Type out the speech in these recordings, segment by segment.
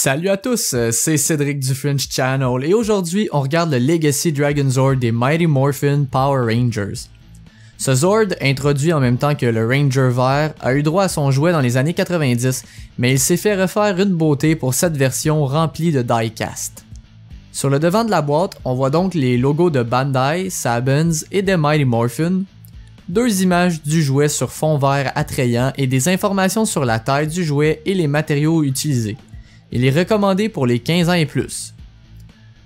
Salut à tous, c'est Cédric du French Channel et aujourd'hui on regarde le Legacy Dragon Zord des Mighty Morphin Power Rangers. Ce Zord, introduit en même temps que le Ranger vert, a eu droit à son jouet dans les années 90, mais il s'est fait refaire une beauté pour cette version remplie de die-cast. Sur le devant de la boîte, on voit donc les logos de Bandai, Saban's et des Mighty Morphin, deux images du jouet sur fond vert attrayant et des informations sur la taille du jouet et les matériaux utilisés. Il est recommandé pour les 15 ans et plus.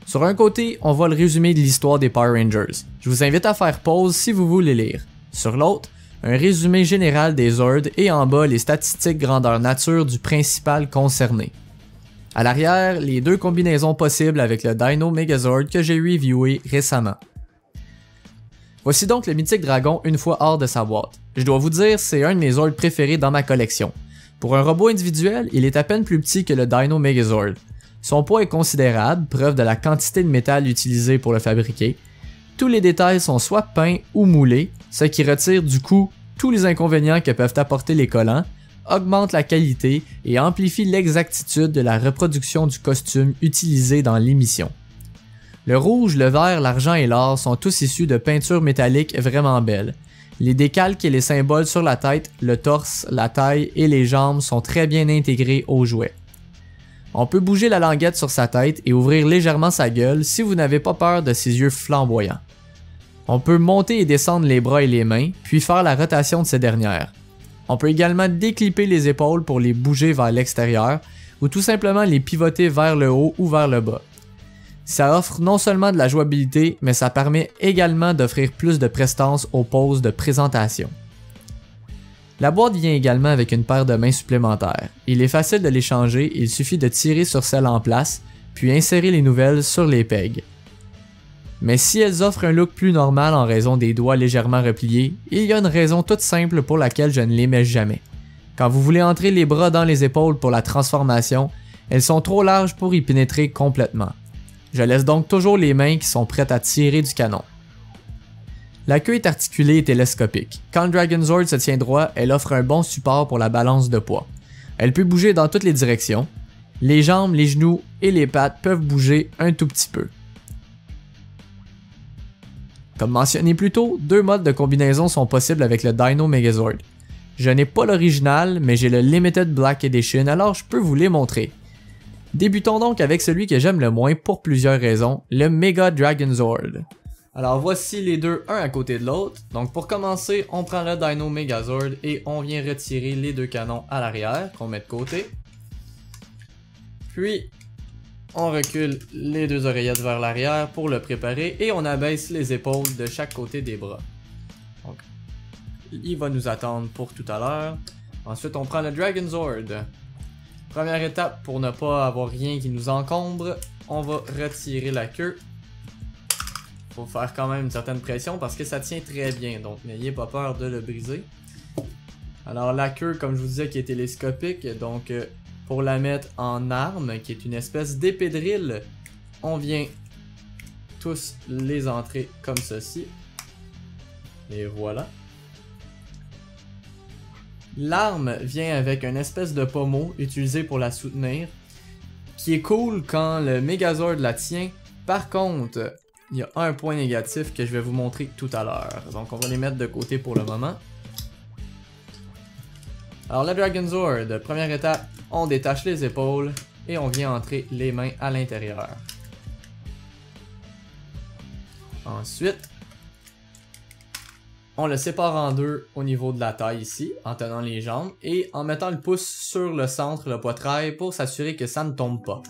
Sur un côté, on voit le résumé de l'histoire des Power Rangers. Je vous invite à faire pause si vous voulez lire. Sur l'autre, un résumé général des Zords et en bas les statistiques grandeur nature du principal concerné. À l'arrière, les deux combinaisons possibles avec le Dino Megazord que j'ai reviewé récemment. Voici donc le mythique dragon une fois hors de sa boîte. Je dois vous dire, c'est un de mes Zords préférés dans ma collection. Pour un robot individuel, il est à peine plus petit que le Dino Megazord. Son poids est considérable, preuve de la quantité de métal utilisé pour le fabriquer. Tous les détails sont soit peints ou moulés, ce qui retire du coup tous les inconvénients que peuvent apporter les collants, augmente la qualité et amplifie l'exactitude de la reproduction du costume utilisé dans l'émission. Le rouge, le vert, l'argent et l'or sont tous issus de peintures métalliques vraiment belles. Les décalques et les symboles sur la tête, le torse, la taille et les jambes sont très bien intégrés au jouet. On peut bouger la languette sur sa tête et ouvrir légèrement sa gueule si vous n'avez pas peur de ses yeux flamboyants. On peut monter et descendre les bras et les mains, puis faire la rotation de ces dernières. On peut également déclipper les épaules pour les bouger vers l'extérieur, ou tout simplement les pivoter vers le haut ou vers le bas. Ça offre non seulement de la jouabilité, mais ça permet également d'offrir plus de prestance aux poses de présentation. La boîte vient également avec une paire de mains supplémentaires. Il est facile de les changer, il suffit de tirer sur celle en place, puis insérer les nouvelles sur les pegs. Mais si elles offrent un look plus normal en raison des doigts légèrement repliés, il y a une raison toute simple pour laquelle je ne les mets jamais. Quand vous voulez entrer les bras dans les épaules pour la transformation, elles sont trop larges pour y pénétrer complètement. Je laisse donc toujours les mains qui sont prêtes à tirer du canon. La queue est articulée et télescopique. Quand le Dragon Zord se tient droit, elle offre un bon support pour la balance de poids. Elle peut bouger dans toutes les directions. Les jambes, les genoux et les pattes peuvent bouger un tout petit peu. Comme mentionné plus tôt, deux modes de combinaison sont possibles avec le Dino Megazord. Je n'ai pas l'original, mais j'ai le Limited Black Edition, alors je peux vous les montrer. Débutons donc avec celui que j'aime le moins pour plusieurs raisons, le Mega Dragon Zord. Alors voici les deux un à côté de l'autre. Donc pour commencer, on prend le Dino Megazord et on vient retirer les deux canons à l'arrière qu'on met de côté. Puis on recule les deux oreillettes vers l'arrière pour le préparer et on abaisse les épaules de chaque côté des bras. Donc il va nous attendre pour tout à l'heure. Ensuite on prend le Dragon Zord. Première étape, pour ne pas avoir rien qui nous encombre, on va retirer la queue. Faut faire quand même une certaine pression parce que ça tient très bien, donc n'ayez pas peur de le briser. Alors la queue, comme je vous disais, qui est télescopique, donc pour la mettre en arme, qui est une espèce d'épée drill, on vient tous les entrer comme ceci. Et voilà. L'arme vient avec une espèce de pommeau utilisé pour la soutenir, qui est cool quand le Megazord la tient. Par contre, il y a un point négatif que je vais vous montrer tout à l'heure. Donc on va les mettre de côté pour le moment. Alors la Dragon Zord, première étape, on détache les épaules et on vient entrer les mains à l'intérieur. Ensuite, on le sépare en deux au niveau de la taille ici, en tenant les jambes, et en mettant le pouce sur le centre, le poitrail, pour s'assurer que ça ne tombe pas.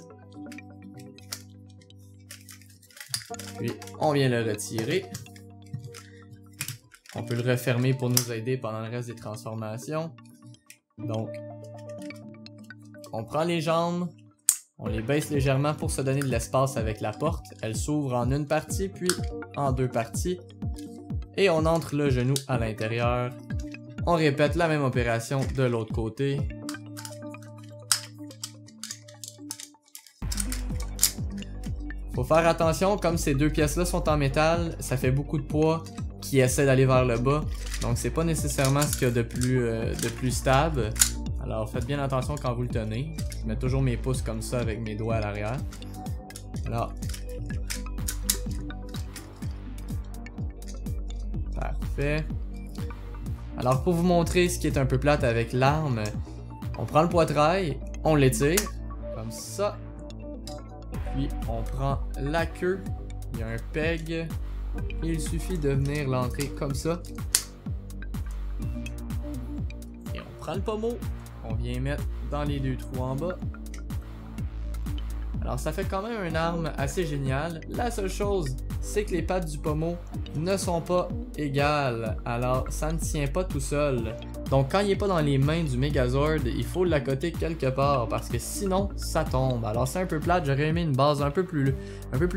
Puis, on vient le retirer. On peut le refermer pour nous aider pendant le reste des transformations. Donc, on prend les jambes, on les baisse légèrement pour se donner de l'espace avec la porte. Elle s'ouvre en une partie, puis en deux parties. Et on entre le genou à l'intérieur. On répète la même opération de l'autre côté. Faut faire attention, comme ces deux pièces-là sont en métal, ça fait beaucoup de poids qui essaie d'aller vers le bas. Donc c'est pas nécessairement ce qu'il y a de plus stable. Alors faites bien attention quand vous le tenez. Je mets toujours mes pouces comme ça avec mes doigts à l'arrière. Alors. Parfait. Alors pour vous montrer ce qui est un peu plate avec l'arme, on prend le poitrail, on l'étire, comme ça. Puis on prend la queue, il y a un peg, et il suffit de venir l'entrer comme ça. Et on prend le pommeau, on vient mettre dans les deux trous en bas. Alors ça fait quand même une arme assez géniale. La seule chose, c'est que les pattes du pommeau ne sont pas égales. Alors ça ne tient pas tout seul. Donc quand il n'est pas dans les mains du Megazord, il faut l'accoter quelque part parce que sinon ça tombe. Alors c'est un peu plate, j'aurais aimé une base un peu plus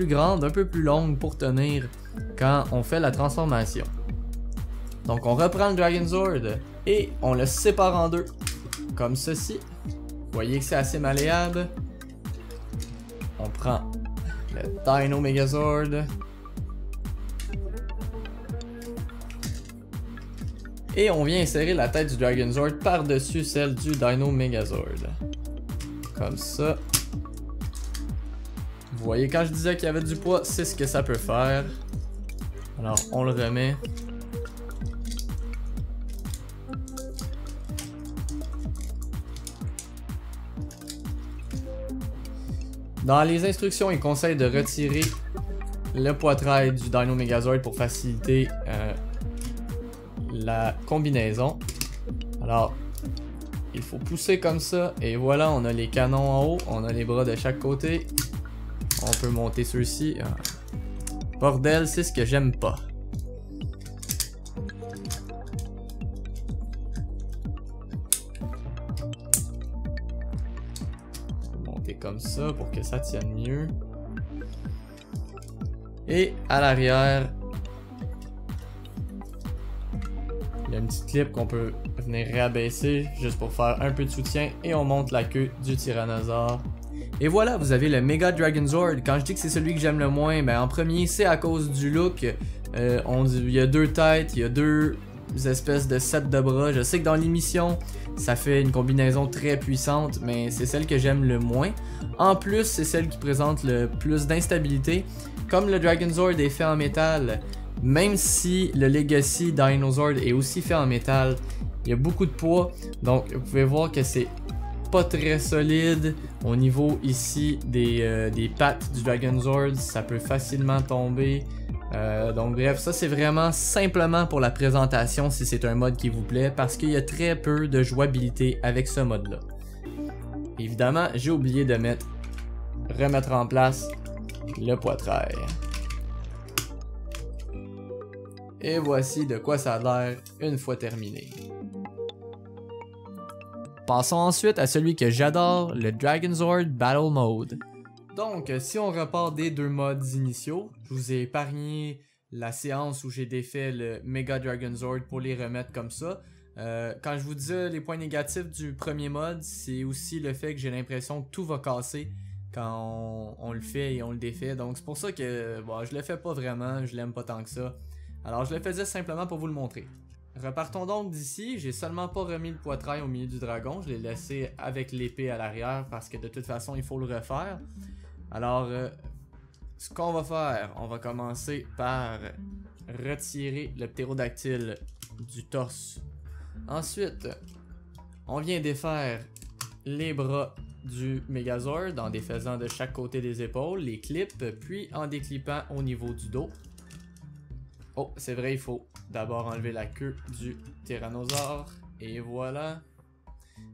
grande, un peu plus longue pour tenir quand on fait la transformation. Donc on reprend le Dragonzord et on le sépare en deux. Comme ceci. Vous voyez que c'est assez malléable. On prend le Dino Megazord. Et on vient insérer la tête du Dragonzord par-dessus celle du Dino Megazord. Comme ça. Vous voyez, quand je disais qu'il y avait du poids, c'est ce que ça peut faire. Alors, on le remet. Dans les instructions, il conseille de retirer le poitrail du Dino Megazord pour faciliter la combinaison. Alors, il faut pousser comme ça et voilà, on a les canons en haut, on a les bras de chaque côté. On peut monter ceux-ci. Bordel, c'est ce que j'aime pas. Comme ça pour que ça tienne mieux. Et à l'arrière, il y a une petite clip qu'on peut venir réabaisser juste pour faire un peu de soutien et on monte la queue du tyrannosaure. Et voilà, vous avez le Mega Dragonzord. Quand je dis que c'est celui que j'aime le moins, ben en premier c'est à cause du look. Il y a deux têtes, il y a deux espèces de sets de bras. Je sais que dans l'émission, ça fait une combinaison très puissante, mais c'est celle que j'aime le moins. En plus, c'est celle qui présente le plus d'instabilité. Comme le Dragonzord est fait en métal, même si le Legacy Dinozord est aussi fait en métal, il y a beaucoup de poids. Donc, vous pouvez voir que c'est pas très solide. Au niveau ici des pattes du Dragonzord, ça peut facilement tomber. Donc bref, ça c'est vraiment simplement pour la présentation si c'est un mode qui vous plaît parce qu'il y a très peu de jouabilité avec ce mode là. Évidemment, j'ai oublié de remettre en place le poitrail. Et voici de quoi ça a l'air une fois terminé. Passons ensuite à celui que j'adore, le Dragonzord Battle Mode. Donc, si on repart des deux modes initiaux, je vous ai épargné la séance où j'ai défait le Mega Dragonzord pour les remettre comme ça. Quand je vous disais les points négatifs du premier mode, c'est aussi le fait que j'ai l'impression que tout va casser quand on le fait et on le défait. Donc c'est pour ça que bon, je le fais pas vraiment, je l'aime pas tant que ça. Alors je le faisais simplement pour vous le montrer. Repartons donc d'ici, j'ai seulement pas remis le poitrail au milieu du dragon, je l'ai laissé avec l'épée à l'arrière parce que de toute façon il faut le refaire. Alors, ce qu'on va faire, on va commencer par retirer le ptérodactyle du torse. Ensuite, on vient défaire les bras du Megazord en défaisant de chaque côté des épaules, les clips, puis en déclippant au niveau du dos. Oh, c'est vrai, il faut d'abord enlever la queue du tyrannosaure. Et voilà.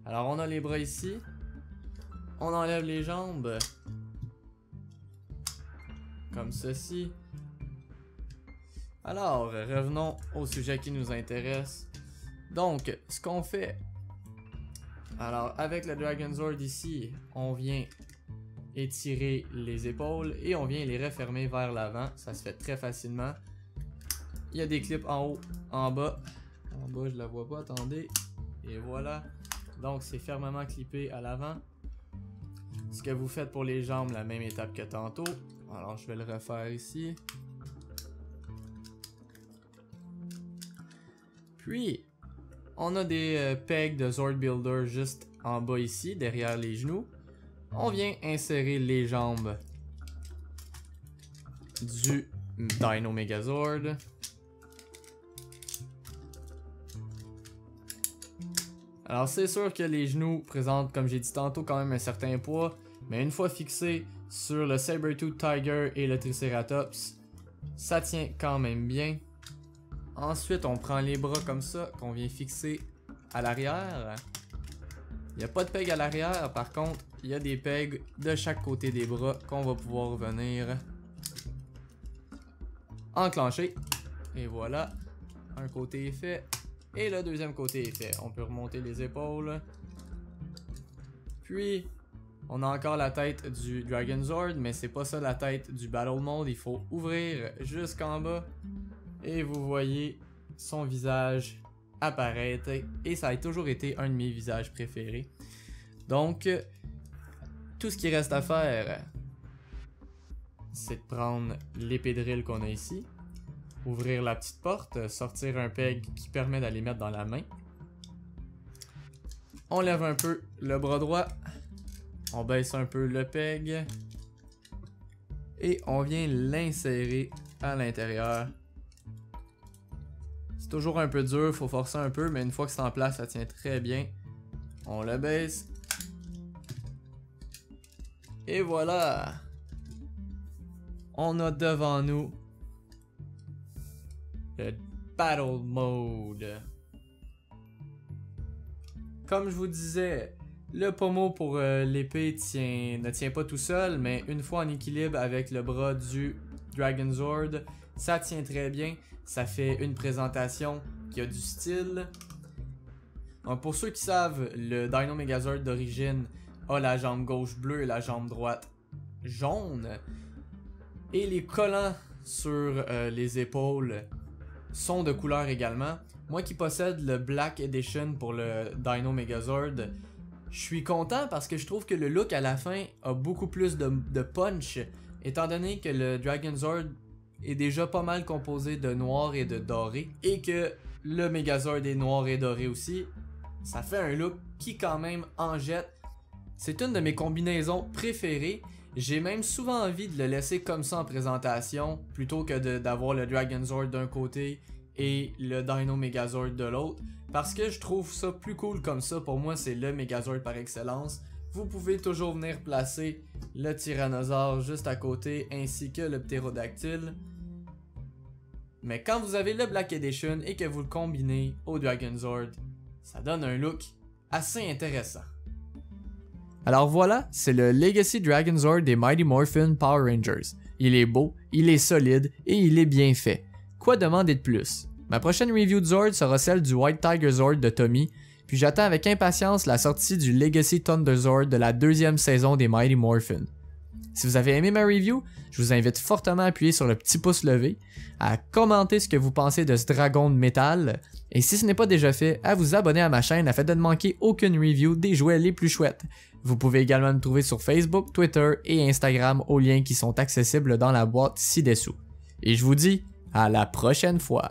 Alors, on a les bras ici. On enlève les jambes. Comme ceci. Alors, revenons au sujet qui nous intéresse. Donc, ce qu'on fait... Alors, avec le Dragonzord ici, on vient étirer les épaules et on vient les refermer vers l'avant. Ça se fait très facilement. Il y a des clips en haut, en bas. En bas, je la vois pas, attendez. Et voilà. Donc, c'est fermement clippé à l'avant. Ce que vous faites pour les jambes, la même étape que tantôt. Alors, je vais le refaire ici. Puis, on a des pegs de Zord Builder juste en bas ici, derrière les genoux, on vient insérer les jambes du Dino Megazord. Alors c'est sûr que les genoux présentent, comme j'ai dit tantôt, quand même un certain poids, mais une fois fixés sur le Sabertooth Tiger et le Triceratops, ça tient quand même bien. Ensuite, on prend les bras comme ça, qu'on vient fixer à l'arrière. Il n'y a pas de peg à l'arrière, par contre, il y a des pegs de chaque côté des bras qu'on va pouvoir venir enclencher. Et voilà, un côté est fait. Et le deuxième côté est fait. On peut remonter les épaules. Puis, on a encore la tête du Dragonzord, mais c'est pas ça la tête du Battle Mode. Il faut ouvrir jusqu'en bas. Et vous voyez son visage apparaître. Et ça a toujours été un de mes visages préférés. Donc, tout ce qui reste à faire, c'est de prendre l'épée drill qu'on a ici. Ouvrir la petite porte, sortir un peg qui permet d'aller mettre dans la main. On lève un peu le bras droit. On baisse un peu le peg. Et on vient l'insérer à l'intérieur. C'est toujours un peu dur, faut forcer un peu, mais une fois que c'est en place, ça tient très bien. On le baisse. Et voilà! On a devant nous le Battle Mode. Comme je vous disais, le pommeau pour l'épée ne tient pas tout seul, mais une fois en équilibre avec le bras du Dragonzord, ça tient très bien. Ça fait une présentation qui a du style. Donc pour ceux qui savent, le Dino Megazord d'origine a la jambe gauche bleue et la jambe droite jaune. Et les collants sur les épaules sont de couleur également. Moi qui possède le Black Edition pour le Dino Megazord, je suis content parce que je trouve que le look à la fin a beaucoup plus de punch, étant donné que le Dragonzord est déjà pas mal composé de noir et de doré, et que le Megazord est noir et doré aussi. Ça fait un look qui quand même en jette. C'est une de mes combinaisons préférées. J'ai même souvent envie de le laisser comme ça en présentation, plutôt que d'avoir le Dragonzord d'un côté et le Dino Megazord de l'autre, parce que je trouve ça plus cool comme ça. Pour moi, c'est le Megazord par excellence. Vous pouvez toujours venir placer le Tyrannosaure juste à côté, ainsi que le Ptérodactyle. Mais quand vous avez le Black Edition et que vous le combinez au Dragonzord, ça donne un look assez intéressant. Alors voilà, c'est le Legacy Dragonzord des Mighty Morphin Power Rangers. Il est beau, il est solide et il est bien fait. Quoi demander de plus? Ma prochaine review de Zord sera celle du White Tiger Zord de Tommy, puis j'attends avec impatience la sortie du Legacy Thunder Zord de la deuxième saison des Mighty Morphin. Si vous avez aimé ma review, je vous invite fortement à appuyer sur le petit pouce levé, à commenter ce que vous pensez de ce dragon de métal, et si ce n'est pas déjà fait, à vous abonner à ma chaîne afin de ne manquer aucune review des jouets les plus chouettes. Vous pouvez également me trouver sur Facebook, Twitter et Instagram aux liens qui sont accessibles dans la boîte ci-dessous. Et je vous dis à la prochaine fois.